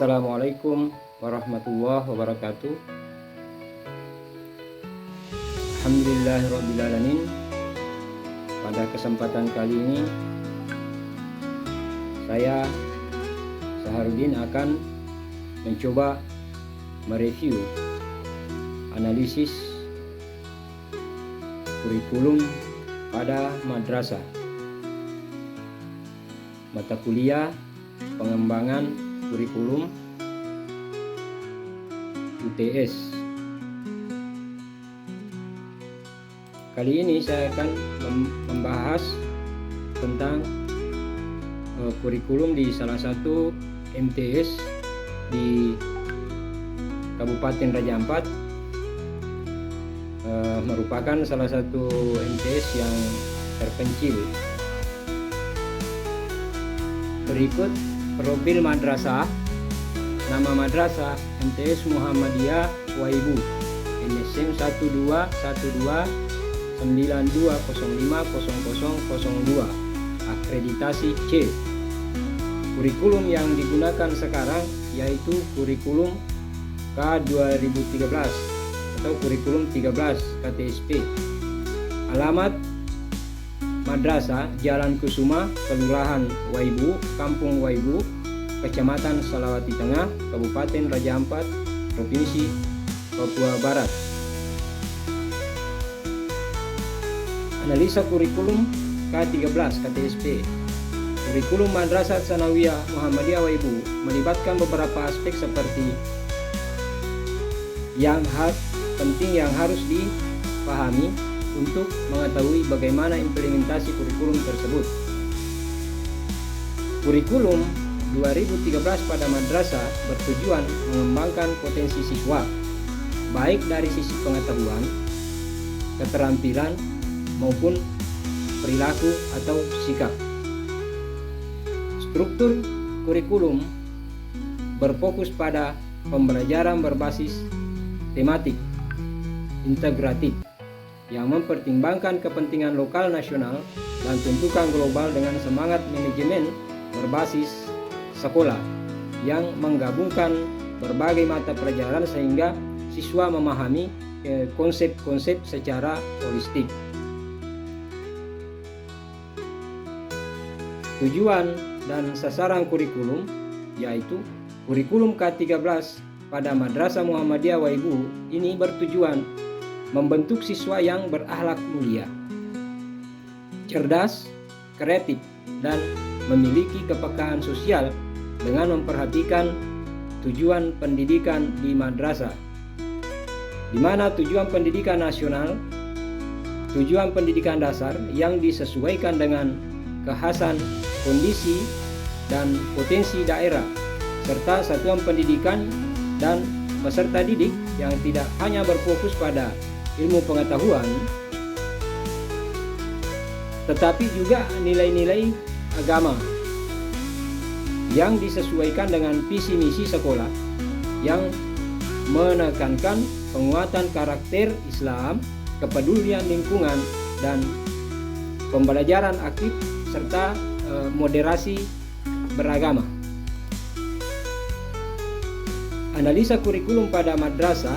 Assalamualaikum warahmatullahi wabarakatuh. Alhamdulillahirrabbilalamin. Pada kesempatan kali ini saya Saharudin akan mencoba mereview analisis kurikulum pada madrasah, mata kuliah pengembangan kurikulum UTS. Kali ini saya akan membahas tentang kurikulum di salah satu MTS di Kabupaten Raja Ampat, merupakan salah satu MTS yang terpencil. Berikut profil madrasah. Nama madrasah MTS Muhammadiyah Waibu, NSM 1292050002, akreditasi C. Kurikulum yang digunakan sekarang yaitu kurikulum K2013 atau kurikulum 13 KTSP. Alamat madrasah Jalan Kusuma, Kelurahan Waibu, Kampung Waibu, Kecamatan Salawati Tengah, Kabupaten Raja Ampat, Provinsi Papua Barat. Analisa kurikulum K13 KTSP. Kurikulum Madrasah Tsanawiyah Muhammadiyah Waibu melibatkan beberapa aspek seperti yang penting yang harus dipahami untuk mengetahui bagaimana implementasi kurikulum tersebut. Kurikulum 2013 pada madrasah bertujuan mengembangkan potensi siswa, baik dari sisi pengetahuan, keterampilan, maupun perilaku atau sikap. Struktur kurikulum berfokus pada pembelajaran berbasis tematik, integratif, yang mempertimbangkan kepentingan lokal, nasional, dan tuntutan global dengan semangat manajemen berbasis sekolah yang menggabungkan berbagai mata pelajaran sehingga siswa memahami konsep-konsep secara holistik. Tujuan dan sasaran kurikulum yaitu kurikulum K13 pada Madrasah Muhammadiyah Waibu ini bertujuan membentuk siswa yang berakhlak mulia, cerdas, kreatif, dan memiliki kepekaan sosial dengan memperhatikan tujuan pendidikan di madrasah, di mana tujuan pendidikan nasional, tujuan pendidikan dasar yang disesuaikan dengan kekhasan, kondisi, dan potensi daerah, serta satuan pendidikan dan peserta didik yang tidak hanya berfokus pada ilmu pengetahuan, tetapi juga nilai-nilai agama yang disesuaikan dengan visi misi sekolah yang menekankan penguatan karakter Islam, kepedulian lingkungan, dan pembelajaran aktif serta moderasi beragama. Analisa kurikulum pada madrasah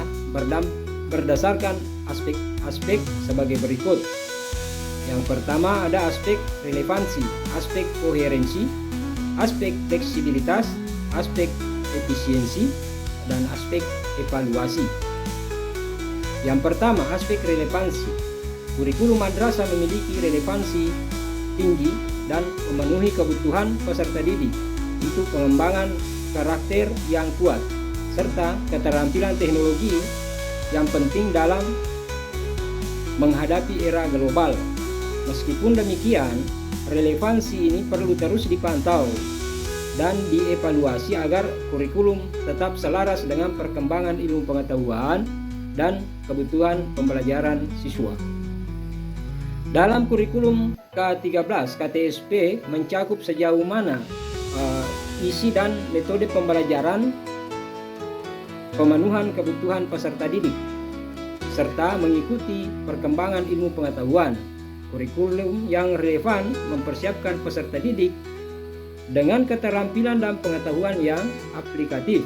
berdasarkan aspek-aspek sebagai berikut. Yang pertama ada aspek relevansi, aspek koherensi, aspek fleksibilitas, aspek efisiensi, dan aspek evaluasi. Yang pertama, aspek relevansi. Kurikulum madrasah memiliki relevansi tinggi dan memenuhi kebutuhan peserta didik untuk pengembangan karakter yang kuat serta keterampilan teknologi yang penting dalam menghadapi era global. Meskipun demikian, relevansi ini perlu terus dipantau dan dievaluasi agar kurikulum tetap selaras dengan perkembangan ilmu pengetahuan dan kebutuhan pembelajaran siswa. Dalam kurikulum K13 KTSP mencakup sejauh mana isi dan metode pembelajaran, pemenuhan kebutuhan peserta didik, serta mengikuti perkembangan ilmu pengetahuan. Kurikulum yang relevan mempersiapkan peserta didik dengan keterampilan dan pengetahuan yang aplikatif,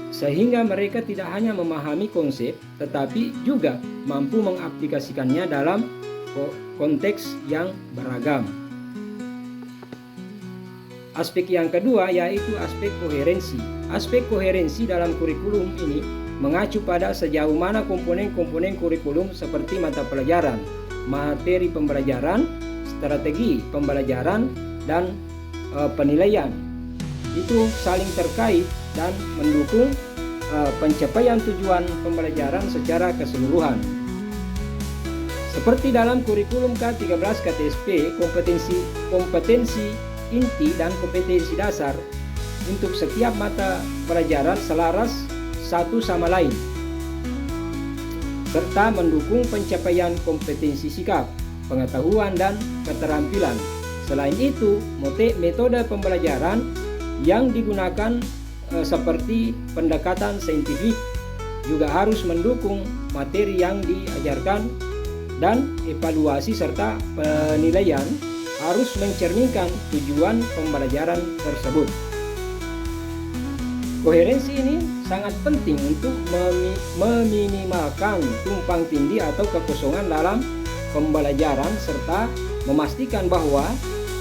sehingga mereka tidak hanya memahami konsep tetapi juga mampu mengaplikasikannya dalam konteks yang beragam. Aspek yang kedua yaitu aspek koherensi. Aspek koherensi dalam kurikulum ini mengacu pada sejauh mana komponen-komponen kurikulum seperti mata pelajaran, materi pembelajaran, strategi pembelajaran, dan penilaian itu saling terkait dan mendukung pencapaian tujuan pembelajaran secara keseluruhan. Seperti dalam kurikulum K13 KTSP, kompetensi inti dan kompetensi dasar untuk setiap mata pelajaran selaras satu sama lain, serta mendukung pencapaian kompetensi sikap, pengetahuan, dan keterampilan. Selain itu, metode pembelajaran yang digunakan seperti pendekatan saintifik juga harus mendukung materi yang diajarkan, dan evaluasi serta penilaian harus mencerminkan tujuan pembelajaran tersebut. Koherensi ini sangat penting untuk meminimalkan tumpang tindih atau kekosongan dalam pembelajaran serta memastikan bahwa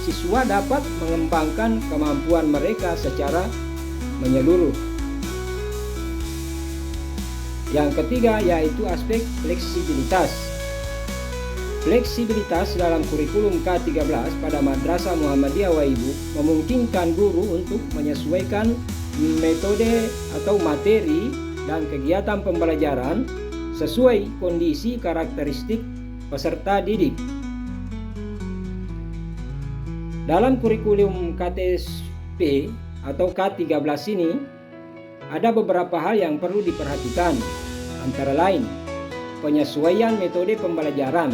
siswa dapat mengembangkan kemampuan mereka secara menyeluruh. Yang ketiga yaitu aspek fleksibilitas. Fleksibilitas dalam kurikulum K13 pada Madrasah Muhammadiyah Waibu memungkinkan guru untuk menyesuaikan metode atau materi dan kegiatan pembelajaran sesuai kondisi karakteristik peserta didik. Dalam kurikulum KTSP atau K13 ini ada beberapa hal yang perlu diperhatikan, antara lain penyesuaian metode pembelajaran,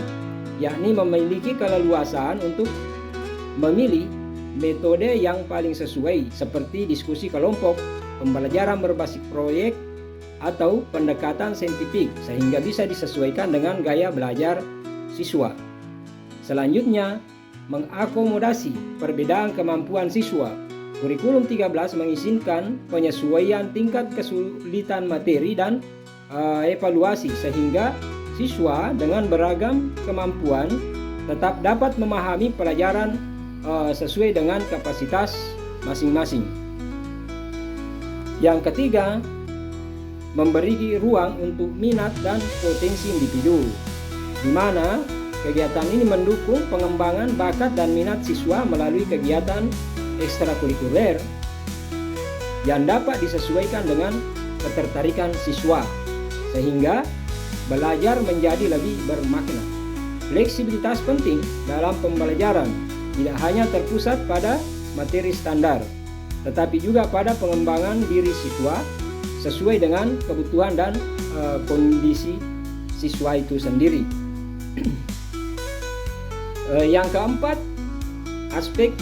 yakni memiliki keleluasaan untuk memilih metode yang paling sesuai seperti diskusi kelompok, pembelajaran berbasis proyek, atau pendekatan saintifik sehingga bisa disesuaikan dengan gaya belajar siswa. Selanjutnya, mengakomodasi perbedaan kemampuan siswa. Kurikulum 13 mengizinkan penyesuaian tingkat kesulitan materi dan evaluasi sehingga siswa dengan beragam kemampuan tetap dapat memahami pelajaran sesuai dengan kapasitas masing-masing. Yang ketiga, memberi ruang untuk minat dan potensi individu, di mana kegiatan ini mendukung pengembangan bakat dan minat siswa melalui kegiatan ekstrakurikuler yang dapat disesuaikan dengan ketertarikan siswa, sehingga belajar menjadi lebih bermakna. Fleksibilitas penting dalam pembelajaran, tidak hanya terpusat pada materi standar, tetapi juga pada pengembangan diri siswa sesuai dengan kebutuhan dan kondisi siswa itu sendiri. Yang keempat, aspek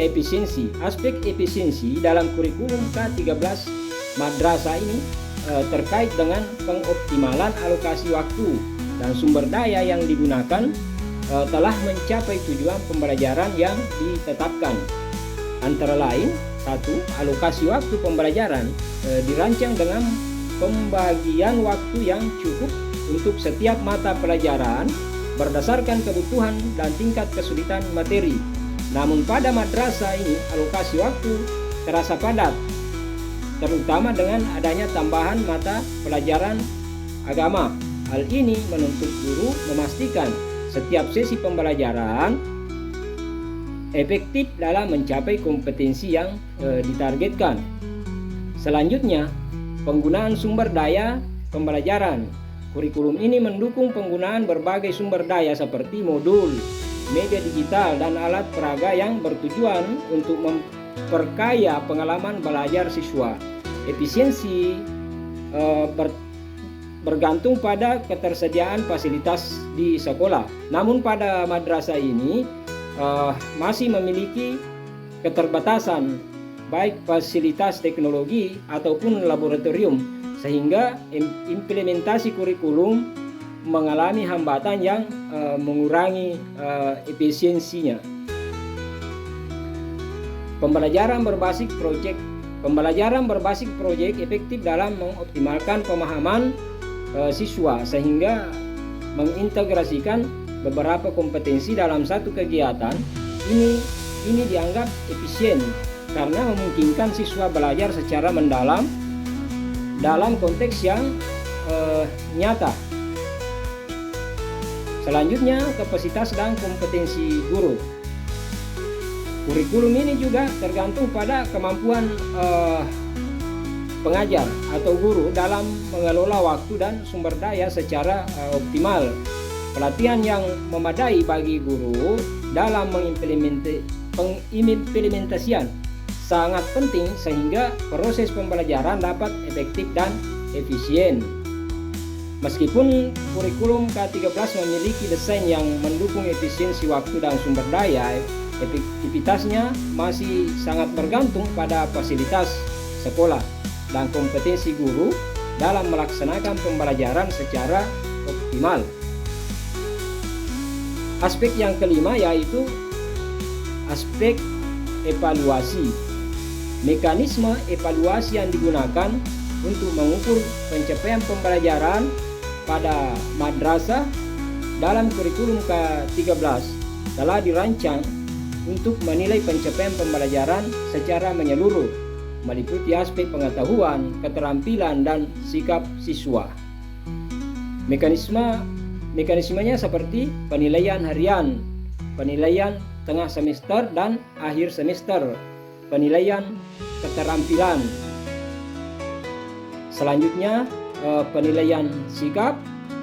efisiensi. Aspek efisiensi dalam kurikulum K13 madrasah ini terkait dengan pengoptimalan alokasi waktu dan sumber daya yang digunakan telah mencapai tujuan pembelajaran yang ditetapkan. Antara lain, 1. Alokasi waktu pembelajaran dirancang dengan pembagian waktu yang cukup untuk setiap mata pelajaran berdasarkan kebutuhan dan tingkat kesulitan materi. Namun pada madrasah ini alokasi waktu terasa padat, terutama dengan adanya tambahan mata pelajaran agama. Hal ini menuntut guru memastikan setiap sesi pembelajaran efektif dalam mencapai kompetensi yang ditargetkan. Selanjutnya, penggunaan sumber daya pembelajaran. Kurikulum ini mendukung penggunaan berbagai sumber daya seperti modul, media digital, dan alat peraga yang bertujuan untuk memperkaya pengalaman belajar siswa. Efisiensi bergantung pada ketersediaan fasilitas di sekolah. Namun pada madrasah ini masih memiliki keterbatasan baik fasilitas teknologi ataupun laboratorium, sehingga implementasi kurikulum mengalami hambatan yang mengurangi efisiensinya. Pembelajaran berbasis proyek. Pembelajaran berbasis proyek efektif dalam mengoptimalkan pemahaman siswa sehingga mengintegrasikan beberapa kompetensi dalam satu kegiatan. Ini dianggap efisien karena memungkinkan siswa belajar secara mendalam dalam konteks yang nyata. Selanjutnya, kapasitas dan kompetensi guru. Kurikulum ini juga tergantung pada kemampuan pengajar atau guru dalam mengelola waktu dan sumber daya secara optimal. Pelatihan yang memadai bagi guru dalam pengimplementasian sangat penting sehingga proses pembelajaran dapat efektif dan efisien. Meskipun kurikulum K13 memiliki desain yang mendukung efisiensi waktu dan sumber daya, efektivitasnya masih sangat bergantung pada fasilitas sekolah dan kompetensi guru dalam melaksanakan pembelajaran secara optimal. Aspek yang kelima yaitu aspek evaluasi. Mekanisme evaluasi yang digunakan untuk mengukur pencapaian pembelajaran pada madrasah dalam kurikulum K13 telah dirancang untuk menilai pencapaian pembelajaran secara menyeluruh, meliputi aspek pengetahuan, keterampilan, dan sikap siswa. Mekanismenya seperti penilaian harian, penilaian tengah semester dan akhir semester, penilaian keterampilan. Selanjutnya penilaian sikap,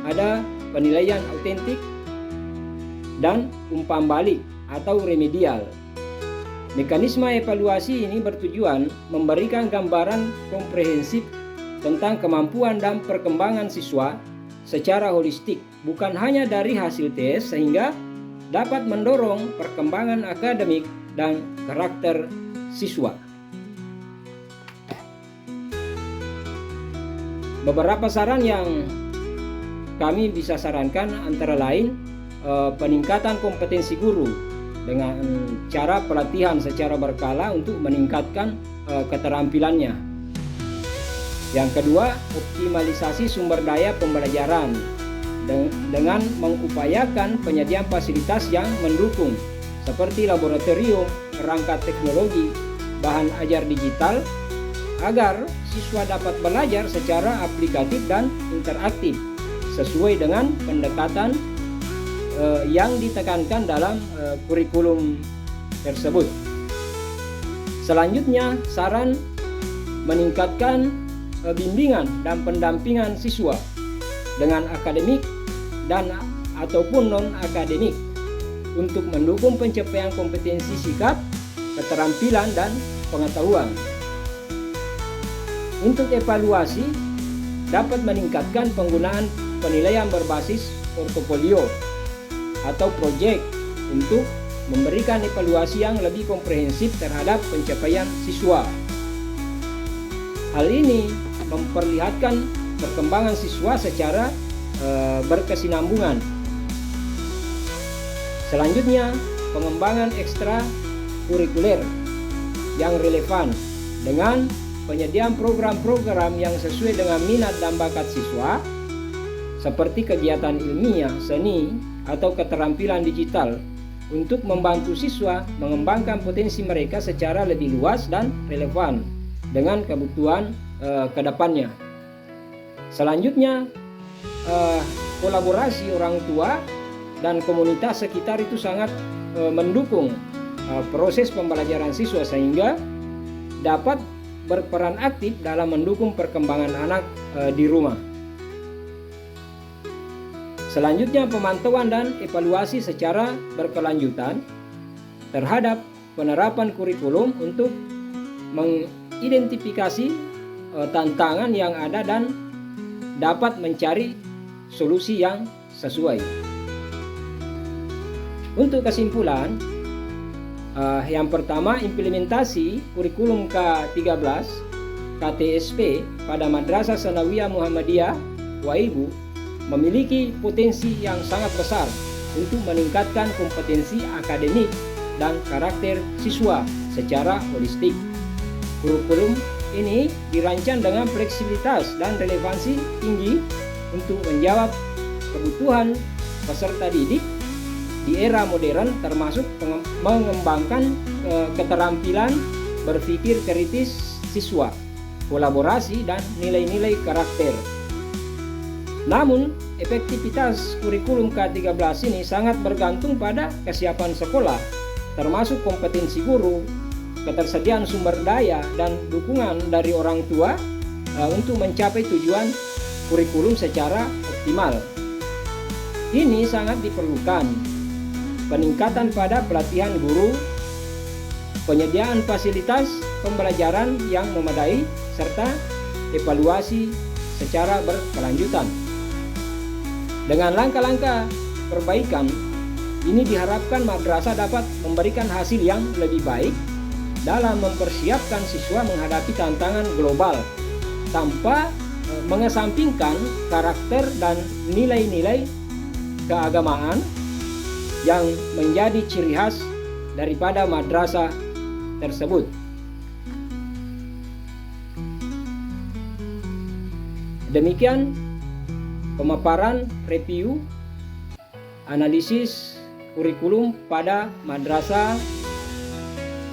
ada penilaian autentik dan umpan balik atau remedial. Mekanisme evaluasi ini bertujuan memberikan gambaran komprehensif tentang kemampuan dan perkembangan siswa secara holistik, bukan hanya dari hasil tes, sehingga dapat mendorong perkembangan akademik dan karakter siswa. Beberapa saran yang kami bisa sarankan antara lain peningkatan kompetensi guru dengan cara pelatihan secara berkala untuk meningkatkan keterampilannya. Yang kedua, optimalisasi sumber daya pembelajaran dengan mengupayakan penyediaan fasilitas yang mendukung seperti laboratorium, perangkat teknologi, bahan ajar digital agar siswa dapat belajar secara aplikatif dan interaktif sesuai dengan pendekatan yang ditekankan dalam kurikulum tersebut. Selanjutnya, saran meningkatkan bimbingan dan pendampingan siswa dengan akademik dan ataupun non-akademik untuk mendukung pencapaian kompetensi sikap, keterampilan, dan pengetahuan. Untuk evaluasi, dapat meningkatkan penggunaan penilaian berbasis portofolio atau proyek untuk memberikan evaluasi yang lebih komprehensif terhadap pencapaian siswa. Hal ini memperlihatkan perkembangan siswa secara berkesinambungan. Selanjutnya, pengembangan ekstra kurikuler yang relevan dengan penyediaan program-program yang sesuai dengan minat dan bakat siswa seperti kegiatan ilmiah, seni, atau keterampilan digital untuk membantu siswa mengembangkan potensi mereka secara lebih luas dan relevan dengan kebutuhan kedepannya. Selanjutnya, kolaborasi orang tua dan komunitas sekitar itu sangat mendukung proses pembelajaran siswa sehingga dapat berperan aktif dalam mendukung perkembangan anak di rumah. Selanjutnya, pemantauan dan evaluasi secara berkelanjutan terhadap penerapan kurikulum untuk mengidentifikasi tantangan yang ada dan dapat mencari solusi yang sesuai. Untuk kesimpulan, yang pertama, implementasi kurikulum K13 KTSP pada Madrasah Tsanawiyah Muhammadiyah Waibu memiliki potensi yang sangat besar untuk meningkatkan kompetensi akademik dan karakter siswa secara holistik. Kurikulum ini dirancang dengan fleksibilitas dan relevansi tinggi untuk menjawab kebutuhan peserta didik di era modern, termasuk mengembangkan keterampilan berpikir kritis siswa, kolaborasi, dan nilai-nilai karakter. Namun, efektivitas kurikulum K13 ini sangat bergantung pada kesiapan sekolah, termasuk kompetensi guru, ketersediaan sumber daya, dan dukungan dari orang tua untuk mencapai tujuan kurikulum secara optimal. Ini sangat diperlukan peningkatan pada pelatihan guru, penyediaan fasilitas pembelajaran yang memadai, serta evaluasi secara berkelanjutan. Dengan langkah-langkah perbaikan ini diharapkan madrasah dapat memberikan hasil yang lebih baik dalam mempersiapkan siswa menghadapi tantangan global tanpa mengesampingkan karakter dan nilai-nilai keagamaan yang menjadi ciri khas daripada madrasah tersebut. Demikian pemaparan review analisis kurikulum pada Madrasah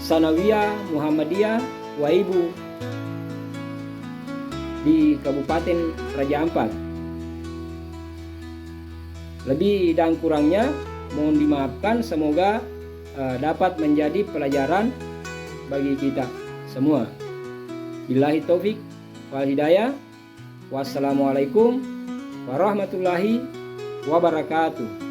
Sanawiyah Muhammadiyah Waibu di Kabupaten Raja Ampat. Lebih dan kurangnya mohon dimaafkan, semoga dapat menjadi pelajaran bagi kita semua. Billahi taufik wal hidayah. Wassalamualaikum warahmatullahi wabarakatuh.